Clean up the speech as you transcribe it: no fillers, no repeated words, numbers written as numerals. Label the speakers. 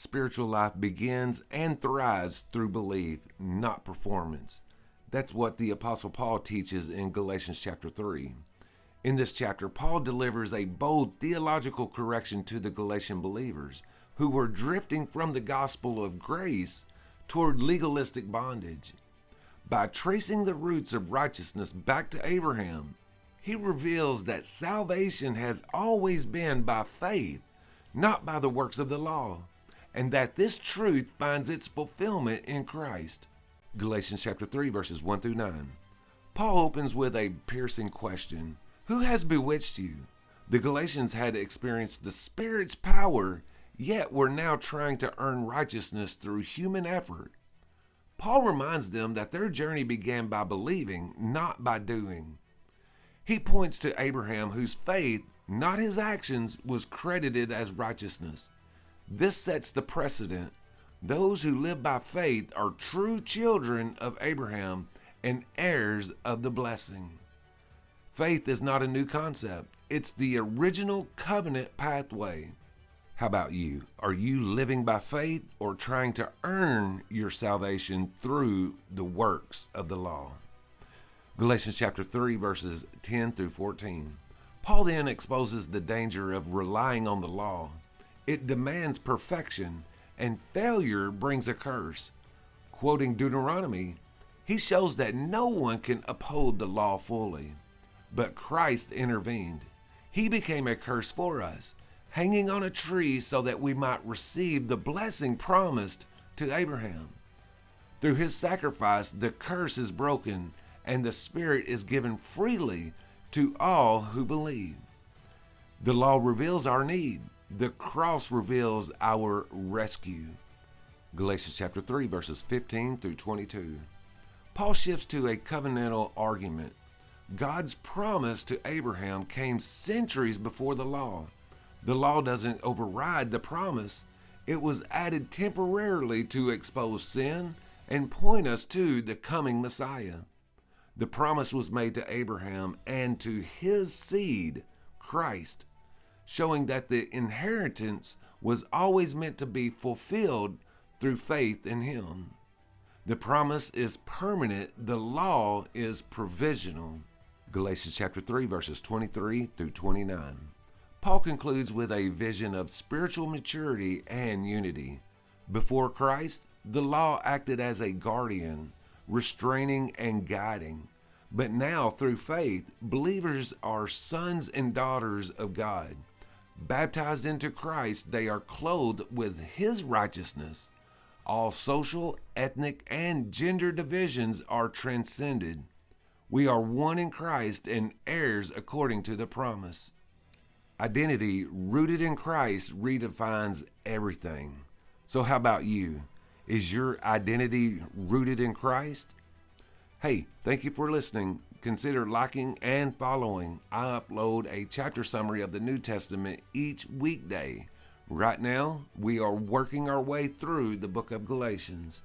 Speaker 1: Spiritual life begins and thrives through belief, not performance. That's what the Apostle Paul teaches in Galatians chapter 3. In this chapter, Paul delivers a bold theological correction to the Galatian believers who were drifting from the gospel of grace toward legalistic bondage. By tracing the roots of righteousness back to Abraham, he reveals that salvation has always been by faith, not by the works of the law, and that this truth finds its fulfillment in Christ. Galatians chapter 3 verses 1 through 9. Paul opens with a piercing question. Who has bewitched you? The Galatians had experienced the Spirit's power, yet were now trying to earn righteousness through human effort. Paul reminds them that their journey began by believing, not by doing. He points to Abraham, whose faith, not his actions, was credited as righteousness. This sets the precedent. Those who live by faith are true children of Abraham and heirs of the blessing. Faith is not a new concept. It's the original covenant pathway. How about you? Are you living by faith or trying to earn your salvation through the works of the law? Galatians chapter 3 verses 10 through 14. Paul then exposes the danger of relying on the law. It demands perfection, and failure brings a curse. Quoting Deuteronomy, he shows that no one can uphold the law fully. But Christ intervened. He became a curse for us, hanging on a tree so that we might receive the blessing promised to Abraham. Through his sacrifice, the curse is broken, and the Spirit is given freely to all who believe. The law reveals our need. The cross reveals our rescue. Galatians chapter 3 verses 15 through 22. Paul shifts to a covenantal argument. God's promise to Abraham came centuries before the law. The law doesn't override the promise. It was added temporarily to expose sin and point us to the coming Messiah. The promise was made to Abraham and to his seed, Christ, showing that the inheritance was always meant to be fulfilled through faith in him. The promise is permanent. The law is provisional. Galatians chapter 3 verses 23 through 29. Paul concludes with a vision of spiritual maturity and unity. Before Christ, the law acted as a guardian, restraining and guiding. But now, through faith, believers are sons and daughters of God. Baptized into Christ, they are clothed with his righteousness. All social, ethnic, and gender divisions are transcended. We are one in Christ and heirs according to the promise. Identity rooted in Christ redefines everything. So how about you? Is your identity rooted in Christ? Hey, thank you for listening. Consider liking and following. I upload a chapter summary of the New Testament each weekday. Right now, we are working our way through the book of Galatians.